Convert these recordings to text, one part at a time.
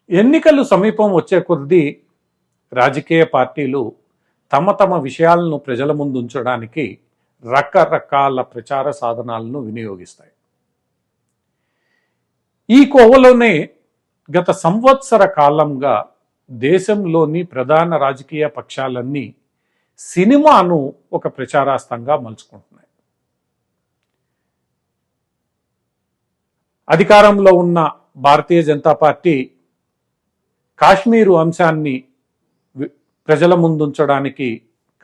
ఎన్నికలు సమీపం వచ్చే కొద్దీ రాజకీయ పార్టీలు తమ తమ విషయాలను ప్రజల ముందు ఉంచడానికి రకరకాల ప్రచార సాధనాలను వినియోగిస్తాయి. ఈ కోవలోనే గత సంవత్సర కాలంగా దేశంలోని ప్రధాన రాజకీయ పక్షాలన్నీ సినిమాను ఒక ప్రచారాస్త్రంగా మలుచుకుంటున్నాయి. అధికారంలో ఉన్న భారతీయ జనతా పార్టీ కాశ్మీరు అంశాన్ని ప్రజల ముందుంచడానికి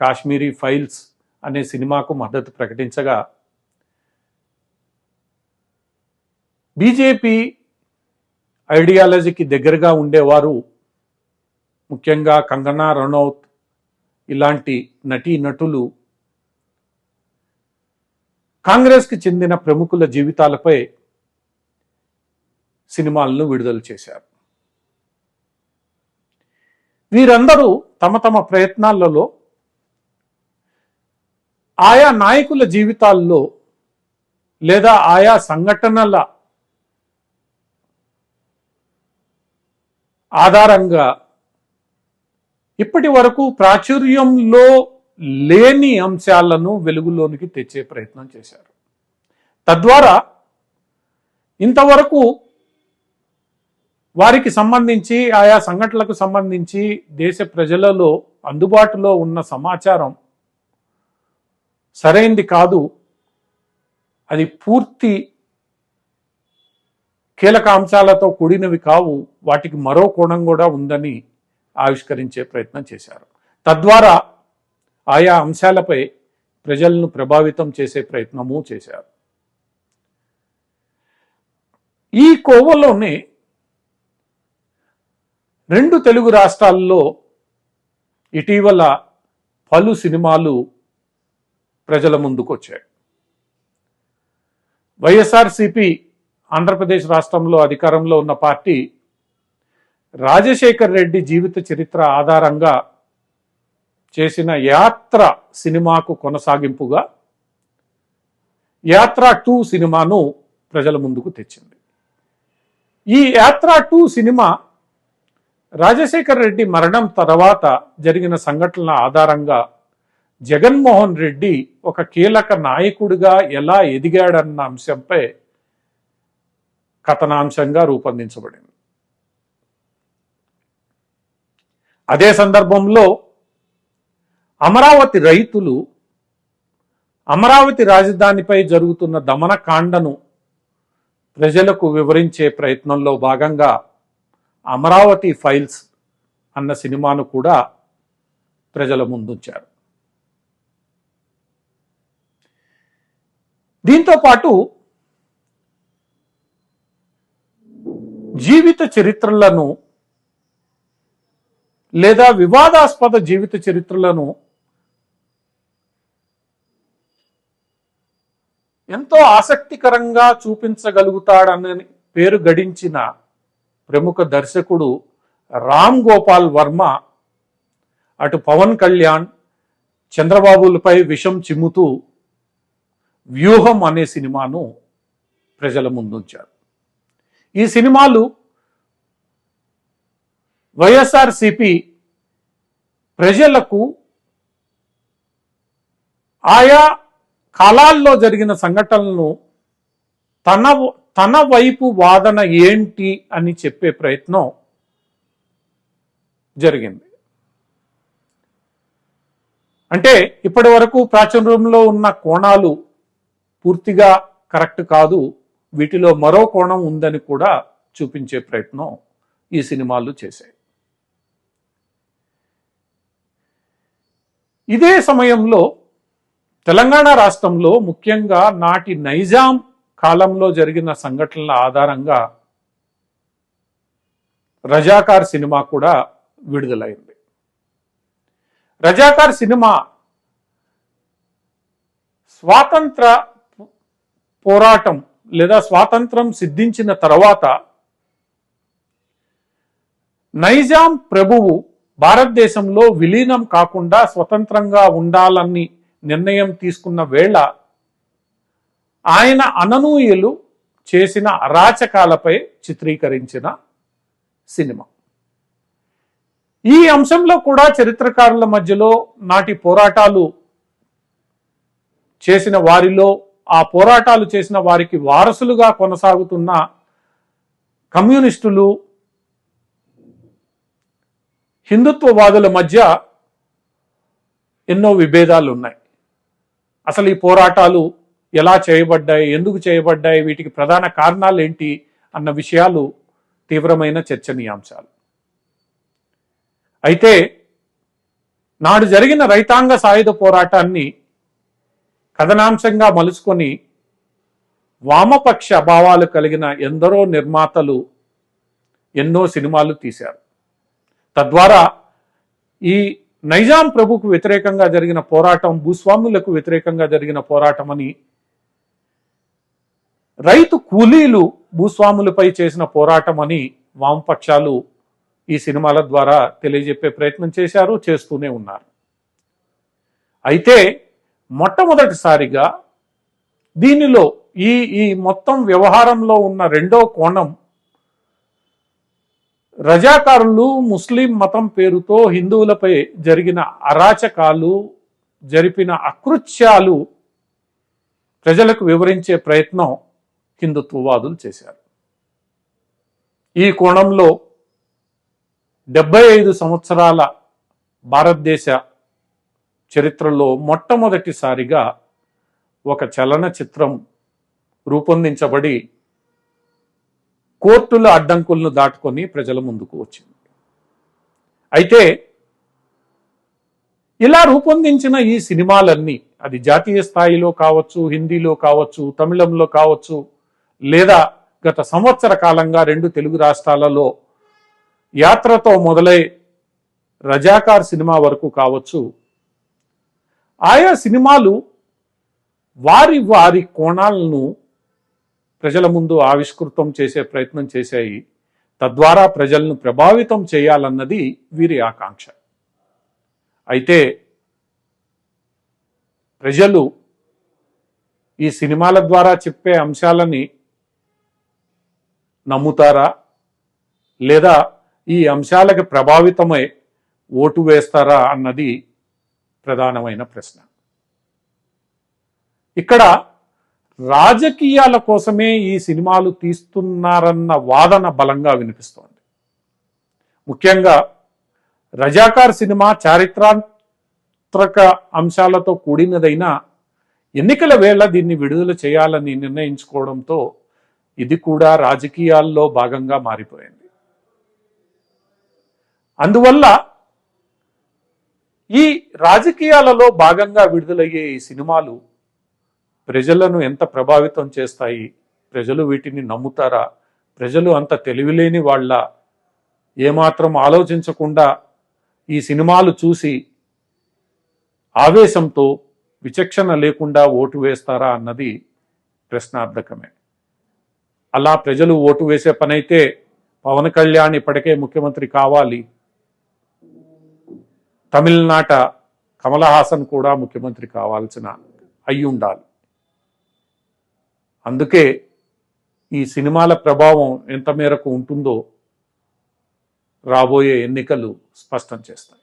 కాశ్మీరీ ఫైల్స్ అనే సినిమాకు మద్దతు ప్రకటించగా, బీజేపీ ఐడియాలజీకి దగ్గరగా ఉండేవారు, ముఖ్యంగా కంగనా రనౌత్ ఇలాంటి నటీనటులు కాంగ్రెస్కి చెందిన ప్రముఖుల జీవితాలపై సినిమాలను విడుదల చేశారు. వీరందరూ తమ తమ ప్రయత్నాలలో ఆయా నాయకుల జీవితాల్లో లేదా ఆయా సంఘటనల ఆధారంగా ఇప్పటి వరకు ప్రాచుర్యంలో లేని అంశాలను వెలుగులోనికి తెచ్చే ప్రయత్నం చేశారు. తద్వారా ఇంతవరకు వారికి సంబంధించి ఆయా సంఘటనలకు సంబంధించి దేశ ప్రజలలో అందుబాటులో ఉన్న సమాచారం సరైంది కాదు, అది పూర్తి కీలక అంశాలతో కూడినవి కావు, వాటికి మరో కోణం కూడా ఉందని ఆవిష్కరించే ప్రయత్నం చేశారు. తద్వారా ఆయా అంశాలపై ప్రజలను ప్రభావితం చేసే ప్రయత్నము చేశారు. ఈ కోవలోనే 2 తెలుగు రాష్ట్రాల్లో ఇటీవల పలు సినిమాలు ప్రజల ముందుకు వచ్చాయి. వైఎస్ఆర్సీపీ ఆంధ్రప్రదేశ్ రాష్ట్రంలో అధికారంలో ఉన్న పార్టీ రాజశేఖర్ రెడ్డి జీవిత చరిత్ర ఆధారంగా చేసిన యాత్ర సినిమాకు కొనసాగింపుగా యాత్ర 2 సినిమాను ప్రజల ముందుకు తెచ్చింది. ఈ యాత్ర 2 సినిమా రాజశేఖర్ రెడ్డి మరణం తర్వాత జరిగిన సంఘటనల ఆధారంగా జగన్మోహన్ రెడ్డి ఒక కీలక నాయకుడిగా ఎలా ఎదిగాడన్న అంశంపై కథనాంశంగా రూపొందించబడింది. అదే సందర్భంలో అమరావతి రైతులు అమరావతి రాజధానిపై జరుగుతున్న దమనకాండను ప్రజలకు వివరించే ప్రయత్నంలో భాగంగా అమరావతి ఫైల్స్ అన్న సినిమాను కూడా ప్రజల ముందుంచారు. దీంతో పాటు జీవిత చరిత్రలను లేదా వివాదాస్పద జీవిత చరిత్రలను ఎంతో ఆసక్తికరంగా చూపించగలుగుతాడని పేరు గడించిన ప్రముఖ దర్శకుడు రామ్ గోపాల్ వర్మ అటు పవన్ కళ్యాణ్, చంద్రబాబులపై విషం చిమ్ముతూ వ్యూహం అనే సినిమాను ప్రజల ముందుంచారు. ఈ సినిమాలు వైఎస్ఆర్సీపీ ప్రజలకు ఆయా కాలాల్లో జరిగిన సంఘటనలను తన వైపు వాదన ఏంటి అని చెప్పే ప్రయత్నం జరిగింది. అంటే ఇప్పటి వరకు ప్రాచుర్యంలో ఉన్న కోణాలు పూర్తిగా కరెక్ట్ కాదు, వీటిలో మరో కోణం ఉందని కూడా చూపించే ప్రయత్నం ఈ సినిమాలు చేశాయి. ఇదే సమయంలో తెలంగాణ రాష్ట్రంలో ముఖ్యంగా నాటి నైజాం కాలంలో జరిగిన సంఘటనల ఆధారంగా రజాకార్ సినిమా కూడా విడుదలైంది. రజాకార్ సినిమా స్వాతంత్ర పోరాటం లేదా స్వాతంత్రం సిద్ధించిన తర్వాత నైజాం ప్రభువు భారతదేశంలో విలీనం కాకుండా స్వతంత్రంగా ఉండాలని నిర్ణయం తీసుకున్న వేళ ఆయన అననూయులు చేసిన అరాచకాలపై చిత్రీకరించిన సినిమా. ఈ అంశంలో కూడా చరిత్రకారుల మధ్యలో నాటి పోరాటాలు చేసిన వారిలో, ఆ పోరాటాలు చేసిన వారికి వారసులుగా కొనసాగుతున్న కమ్యూనిస్టులు, హిందుత్వవాదుల మధ్య ఎన్నో విభేదాలు ఉన్నాయి. అసలు ఈ పోరాటాలు ఎలా చేయబడ్డాయి, ఎందుకు చేయబడ్డాయి, వీటికి ప్రధాన కారణాలు ఏంటి అన్న విషయాలు తీవ్రమైన చర్చనీయాంశాలు. అయితే నాడు జరిగిన రైతాంగ సాయుధ పోరాటాన్ని కథనాంశంగా మలుచుకొని వామపక్ష భావాలు కలిగిన ఎందరో నిర్మాతలు ఎన్నో సినిమాలు తీశారు. తద్వారా ఈ నైజాం ప్రభుకు వ్యతిరేకంగా జరిగిన పోరాటం భూస్వాములకు వ్యతిరేకంగా జరిగిన పోరాటం అని, రైతు కూలీలు భూస్వాములపై చేసిన పోరాటం అని వామపక్షాలు ఈ సినిమాల ద్వారా తెలియజెప్పే ప్రయత్నం చేశారు, చేస్తూనే ఉన్నారు. అయితే మొట్టమొదటిసారిగా దీనిలో ఈ మొత్తం వ్యవహారంలో ఉన్న రెండో కోణం, రజాకారులు ముస్లిం మతం పేరుతో హిందువులపై జరిగిన అరాచకాలు, జరిపిన అకృత్యాలు ప్రజలకు వివరించే ప్రయత్నం హిందుత్వవాదులు చేశారు. ఈ కోణంలో 75 సంవత్సరాల భారతదేశ చరిత్రలో మొట్టమొదటిసారిగా ఒక చలనచిత్రం రూపొందించబడి కోర్టుల అడ్డంకులను దాటుకొని ప్రజల ముందుకు వచ్చింది. అయితే ఇలా రూపొందించిన ఈ సినిమాలన్నీ, అది జాతీయ స్థాయిలో కావచ్చు, హిందీలో కావచ్చు, తమిళంలో కావచ్చు, లేదా గత సంవత్సర కాలంగా 2 తెలుగు రాష్ట్రాలలో యాత్రతో మొదలై రజాకార్ సినిమా వరకు కావచ్చు, ఆయా సినిమాలు వారి వారి కోణాలను ప్రజల ముందు ఆవిష్కృతం చేసే ప్రయత్నం చేశాయి. తద్వారా ప్రజలను ప్రభావితం చేయాలన్నది వీరి ఆకాంక్ష. అయితే ప్రజలు ఈ సినిమాల ద్వారా చెప్పే అంశాలని నమ్ముతారా, లేదా ఈ అంశాలకు ప్రభావితమై ఓటు వేస్తారా అన్నది ప్రధానమైన ప్రశ్న. ఇక్కడ రాజకీయాల కోసమే ఈ సినిమాలు తీస్తున్నారన్న వాదన బలంగా వినిపిస్తోంది. ముఖ్యంగా రజాకార్ సినిమా చారిత్రాత్మక అంశాలతో కూడినదైనా ఎన్నికల వేళ దీన్ని విడుదల చేయాలని నిర్ణయించుకోవడంతో ఇది కూడా రాజకీయాల్లో భాగంగా మారిపోయింది. అందువల్ల ఈ రాజకీయాలలో భాగంగా విడుదలయ్యే ఈ సినిమాలు ప్రజలను ఎంత ప్రభావితం చేస్తాయి, ప్రజలు వీటిని నమ్ముతారా, ప్రజలు అంత తెలివిలేని వాళ్ళ, ఏమాత్రం ఆలోచించకుండా ఈ సినిమాలు చూసి ఆవేశంతో విచక్షణ లేకుండా ఓటు వేస్తారా అన్నది ప్రశ్నార్థకమే. అలా ప్రజలు ఓటు వేసే పనైతే పవన్ కళ్యాణ్ ఇప్పటికే ముఖ్యమంత్రి కావాలి, తమిళనాట కమల్ హాసన్ కూడా ముఖ్యమంత్రి కావాల్సిన అయి ఉండాలి. అందుకే ఈ సినిమాల ప్రభావం ఎంత మేరకు ఉంటుందో రాబోయే ఎన్నికలు స్పష్టం చేస్తాయి.